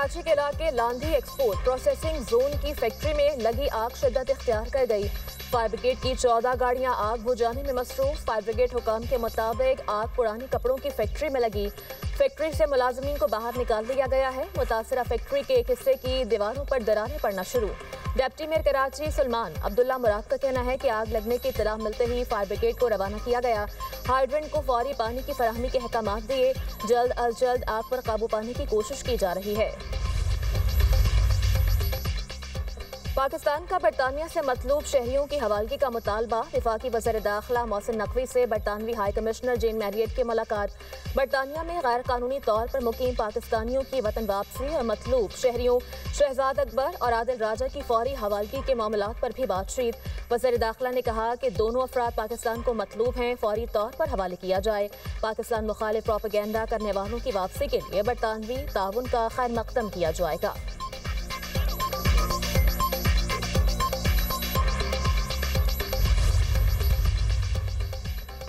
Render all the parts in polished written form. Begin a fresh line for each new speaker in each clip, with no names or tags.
कराची के इलाके Landhi export processing zone की फैक्ट्री में लगी आग शिद्दत इख्तियार कर गई। फायर ब्रिगेड की 14 गाड़ियां आग बुझाने में मसरूफ। फायर ब्रिगेड हुकाम के मुताबिक आग पुरानी कपड़ों की फैक्ट्री में लगी। फैक्ट्री से मुलाजमीन को बाहर निकाल दिया गया है। मुतासरा फैक्ट्री के एक हिस्से की दीवारों पर दरारें पड़ना शुरू। डिप्टी मेयर कराची सलमान अब्दुल्ला मुराद का कहना है कि आग लगने की इत्तला मिलते ही फायर ब्रिगेड को रवाना किया गया। हाइड्रेंट को फौरी पानी की फराहमी के अहकाम दिए। जल्द अज जल्द आग पर काबू पाने की कोशिश की जा रही है। पाकिस्तान का बरतानिया से मतलूब शहरियों की हवालगी का मुतालबा। वफाकी वज़ीर दाखिला मोहसिन नकवी से बरतानवी हाई कमिश्नर जेन मैरियट की मुलाकात। बरतानिया में गैर कानूनी तौर पर मुकीम पाकिस्तानियों की वतन वापसी और मतलूब शहरियों शहजाद अकबर और आदिल राजा की फौरी हवालगी के मामलात पर भी बातचीत। वज़ीर दाखिला ने कहा कि दोनों अफराद पाकिस्तान को मतलूब हैं, फौरी तौर पर हवाले किया जाए। पाकिस्तान मुखालिफ प्रोपेगेंडा करने वालों की वापसी के लिए बरतानवी ताउन का खैर मकदम किया जाएगा।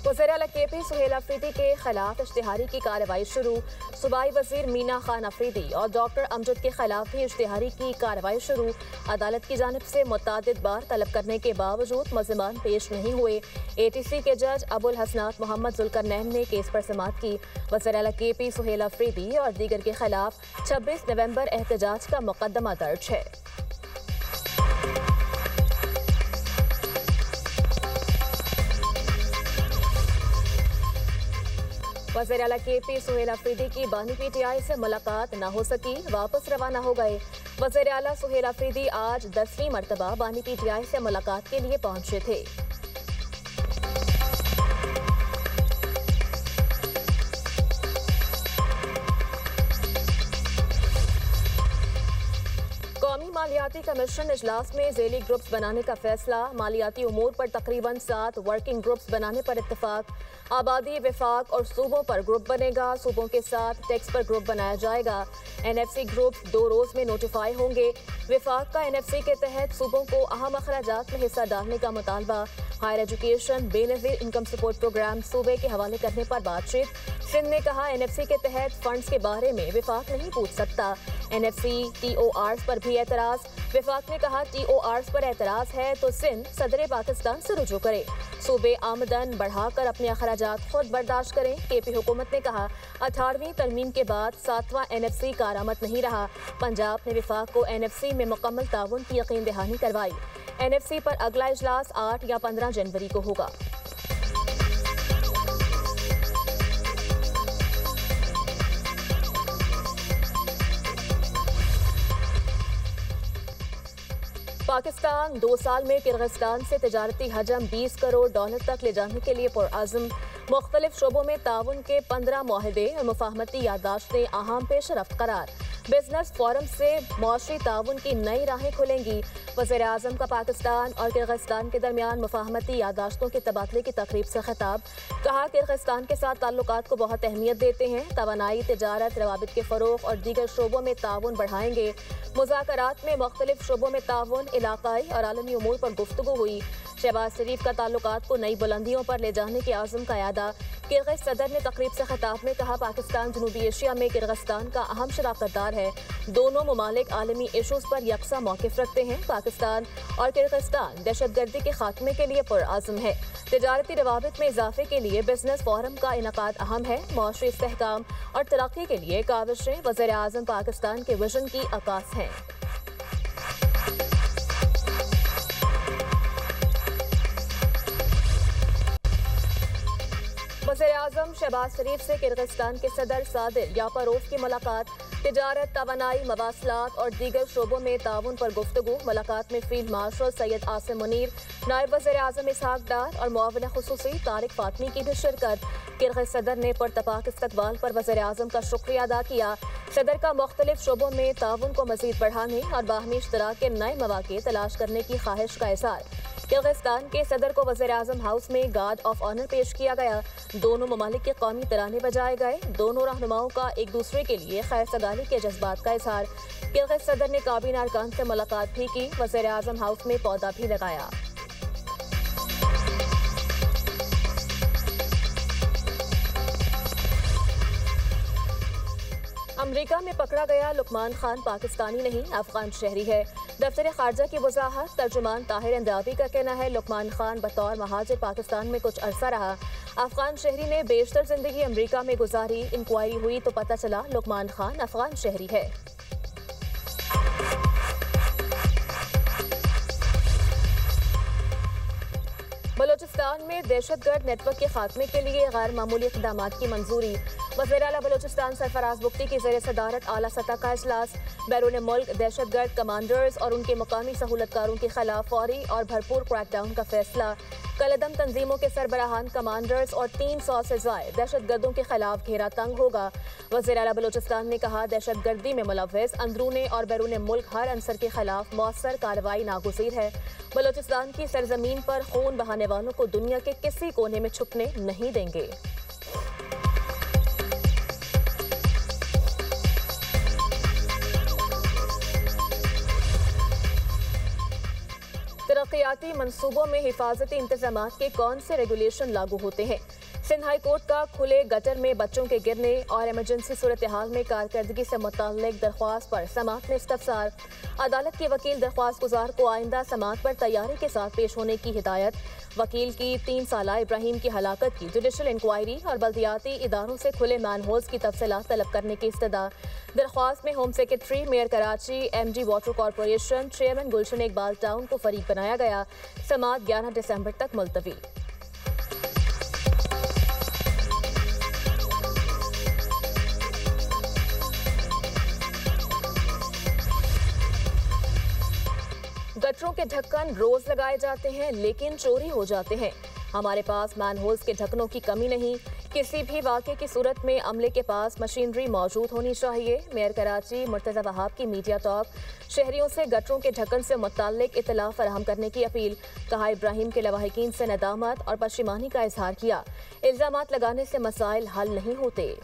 वज़ीर आला KP सुहेल अफरीदी के खिलाफ इश्तिहारी की कार्रवाई शुरू। सूबाई वजीर मीना खान अफरीदी और डॉक्टर अमजद के खिलाफ भी इश्तिहारी की कार्रवाई शुरू। अदालत की जानिब से मुतअद्दिद बार तलब करने के बावजूद मुल्ज़िमान पेश नहीं हुए। ATC के जज अबुल हसनात मोहम्मद जुल्करनैन ने केस पर समाअत की। वज़ीर आला KP सुहेल अफरीदी और दीगर के खिलाफ 26 नवंबर एहतजाज का मुकदमा दर्ज है। वज़ीर आला KP सुहेल अफरीदी की बानी PTI से मुलाकात न हो सकी, वापस रवाना हो गए। वज़ीर आला सुहेल अफरीदी आज 10वीं मरतबा बानी PTI से मुलाकात के लिए पहुंचे थे। कौमी मालियाती कमीशन इजलास में ज़ेली ग्रुप्स बनाने का फैसला। मालियाती उमूर पर तकरीबन 7 वर्किंग ग्रुप्स बनाने पर इत्तफाक। आबादी, विफाक और सूबों पर ग्रुप बनेगा। सूबों के साथ टैक्स पर ग्रुप बनाया जाएगा। NFC ग्रुप्स 2 रोज में नोटिफाई होंगे। विफाक का NFC के तहत सूबों को अहम अखराजात में हिस्सा डालने का मुतालबा। Higher education Benazir income support programme सूबे के हवाले करने पर बातचीत। सिंध ने कहा NFC के तहत फंड्स के बारे में विफाक नहीं पूछ सकता। NFC TORs पर भी एतराज। विफाक ने कहा TORs पर एतराज है तो सिंध सदर पाकिस्तान से रुजू करे। सूबे आमदन बढ़ाकर अपने अखराजात खुद बर्दाश्त करें। KP हुकूमत ने कहा 18वीं तरमीम के बाद 7वां NFC कारआमद नहीं रहा। पंजाब ने विफाक को NFC में मुकम्मल ताउन की यकीन दहानी करवाई। NFC पर अगला इजलास 8 या 15 जनवरी को होगा। पाकिस्तान 2 साल में किर्गिस्तान से तिजारती हजम $20 करोड़ तक ले जाने के लिए पुरअज़्म। मुख्तलिफ शोबों में ताउन के 15 मुआहदे और मुफाहमती यादाश्तें अहम पेशरफ्त करार। बिजनेस फोरम से मुआशरी ताउन की नई राहें खुलेंगी। वज़ीर आज़म का पाकिस्तान और किर्गिस्तान के दरमियान मुफाहमती यादाश्तों के तबादले की तकरीब से खिताब। कहा किर्गिस्तान के साथ ताल्लुकात को बहुत अहमियत देते हैं। तवानाई, तिजारत, रवाबित के फ़रोग़ और दीगर शोबों में ताउन बढ़ाएंगे। मुज़ाकरात में मुख्तलिफ शोबों में ताउन, इलाकाई और आलमी उमूर पर गुफ्तगू हुई। शहबाज शरीफ का ताल्लुकात को नई बुलंदियों पर ले जाने के आज़म का यादा। किर्गिज़ सदर ने तकरीब से खिताब में कहा पाकिस्तान जनूबी एशिया में किर्गिस्तान का अहम शराकतदार है। दोनों ममालिक आलमी इशूज़ पर यकसा मौक़िफ़ रखते हैं। पाकिस्तान और किर्गिस्तान दहशतगर्दी के खात्मे के लिए पुरअज़्म है। तिजारती रवाबित में इजाफे के लिए बिजनेस फोरम का इनकाद अहम है। मुआशरी इस्तेहकाम और तरक्की के लिए काविशें वज़ीर आज़म पाकिस्तान के विजन की अक्कास हैं। वज़ीर आज़म शहबाज शरीफ से किर्गिस्तान के सदर सादिर यापरोव की मुलाकात। तिजारत, तवानाई, मवासलात और दीगर शोबों में ताउन पर गुफ्तगू। मुलाकात में फील्ड मार्शल सैयद आसिम मुनीर, नायब वज़ीर आज़म इसहाक डार और मुआविन खुसूसी तारिक फातमी की भी शिरकत। किर्गिज़ सदर ने पुरतपाक इस्तकबाल पर वज़ीर आज़म का शुक्रिया अदा किया। सदर का मुख्तलिफ शोबों में ताउन को मज़ीद बढ़ाने और बाहमी इश्तराक के नए मौक़े तलाश करने की ख्वाहिश का इज़हार। किर्गिस्तान के सदर को वज़ीर आज़म हाउस में गार्ड ऑफ ऑनर पेश किया गया। दोनों ममालिक के कौमी तराने बजाए गए। दोनों रहनुमाओं का एक दूसरे के लिए खैर सगाली के जज्बात का इज़हार। किर्गिज़ सदर ने काबीना अरकान से मुलाकात भी की। वज़ीर आज़म हाउस में पौधा भी लगाया। अमेरिका में पकड़ा गया लुकमान खान पाकिस्तानी नहीं, अफगान शहरी है। दफ्तर खारजा की वजाहत, तर्जुमान ताहिर अंदाबी का कहना है लुकमान खान बतौर महाजिर पाकिस्तान में कुछ अरसा रहा। अफगान शहरी ने बेशतर जिंदगी अमेरिका में गुजारी। इंक्वायरी हुई तो पता चला लुकमान खान अफगान शहरी है। बलोचिस्तान में दहशतगर्द नेटवर्क के खात्मे के लिए गैर मामूली इक़दामात की मंजूरी। वज़ीर आला बलोचिस्तान सरफराज बुख्ती की ज़ेर सदारत आला सतह का इजलास। बैरून मुल्क दहशतगर्द कमांडर्स और उनके मकामी सहूलतकारों के खिलाफ फौरी और भरपूर क्रैकडाउन का फैसला। कलदम तंजीमों के सरबराहान कमांडर्स और 300 से ज़ायद दहशतगर्दों के खिलाफ घेरा तंग होगा। वज़ीर आला बलोचिस्तान ने कहा दहशतगर्दी में मुलव्वस अंदरूनी और बैरून मुल्क हर अंसर के खिलाफ मौसर कार्रवाई नागुज़ीर है। बलोचिस्तान की सरजमीन पर खून बहाने वालों को दुनिया के किसी कोने में छुपने नहीं देंगे। तरक्याती मंसूबों में हिफाजती इंतजामात के कौन से रेगुलेशन लागू होते हैं? सिंध हाई कोर्ट का खुले गटर में बच्चों के गिरने और इमरजेंसी सूरत हाल में कारकर्दगी से मुताल्लिक दरख्वास्त पर समाअत में इस्तफसार। अदालत के वकील दरख्वास्त गुजार को आइंदा समाअत पर तैयारी के साथ पेश होने की हिदायत। वकील की 3 साला इब्राहिम की हलाकत की जुडिशल इंक्वायरी और बल्दियाती इदारों से खुले मैनहोल्स की तफसीलात तलब करने की इस्तदा। दरख्वास्त में home secretary, mayor Karachi, MD water corporation, chairman Gulshan Iqbal town को फरीक बनाया गया। समाअत 11 दिसंबर तक मुलतवी। गटरों के ढक्कन रोज लगाए जाते हैं लेकिन चोरी हो जाते हैं। हमारे पास मैनहोल्स के ढक्कनों की कमी नहीं। किसी भी वाक़े की सूरत में अमले के पास मशीनरी मौजूद होनी चाहिए। मेयर कराची मुर्तज़ा वहाब की मीडिया टॉक। शहरियों से गटरों के ढक्कन से मुताल्लिक इत्तला फराहम करने की अपील। कहा इब्राहिम के लवाहिकीन से नदामत और पशिमानी का इजहार किया। इल्ज़ामात लगाने से मसाइल हल नहीं होते।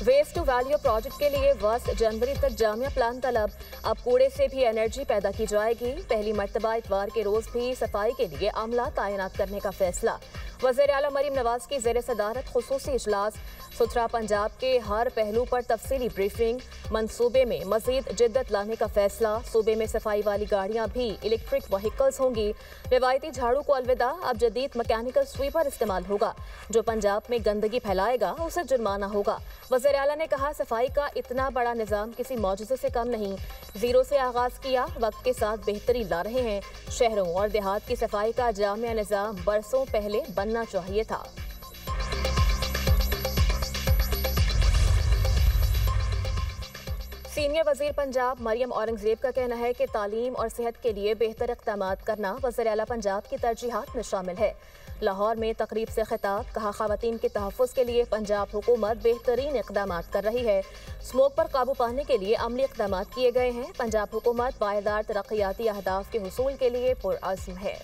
वेस्ट टू वैल्यू प्रोजेक्ट के लिए 10 जनवरी तक जामिया प्लान तलब। अब कूड़े से भी एनर्जी पैदा की जाएगी। पहली मर्तबा इतवार के रोज भी सफाई के लिए अमला तैनात करने का फैसला। वज़ीर आला मरीम नवाज की ज़ेर सदारत खुसूसी इजलास। सुथरा पंजाब के हर पहलू पर तफसीली ब्रीफिंग। मंसूबे में मजीद जिद्दत लाने का फैसला। सूबे में सफाई वाली गाड़ियां भी इलेक्ट्रिक व्हीकल्स होंगी। रिवायती झाड़ू को अलविदा, अब जदीद मैकेनिकल स्वीपर इस्तेमाल होगा। जो पंजाब में गंदगी फैलाएगा उसे जुर्माना होगा। वज़ीर आला ने कहा सफाई का इतना बड़ा निज़ाम किसी मौजूज़े से कम नहीं। जीरो से आगाज किया, वक्त के साथ बेहतरी ला रहे हैं। शहरों और देहात की सफाई का जामिया निज़ाम बरसों पहले बनना चाहिए था। सीनियर वजीर पंजाब मरियम औरंगजेब का कहना है कि तालीम और सेहत के लिए बेहतर इक़दामात करना वज़ीर आला पंजाब की तरजीहात में शामिल है। लाहौर में तकरीब से खिताब। कहा ख़वातीन के तहफ़्फ़ुज़ के लिए पंजाब हुकूमत बेहतरीन इक़दामात कर रही है। स्मोक पर काबू पाने के लिए अमली इक़दामात किए गए हैं। पंजाब हुकूमत पायदार तरक्याती अहदाफ के हुसूल के लिए पुरअज़्म है।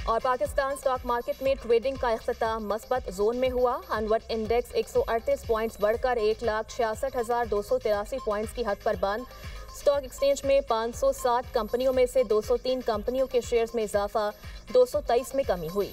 और पाकिस्तान स्टॉक मार्केट में ट्रेडिंग का इख्तिताम मस्बत जोन में हुआ। अनवर्ट इंडेक्स 138 पॉइंट्स बढ़कर 1,66,283 पॉइंट्स की हद पर बंद। स्टॉक एक्सचेंज में 560 कंपनियों में से 203 कंपनियों के शेयर्स में इजाफा, 223 में कमी हुई।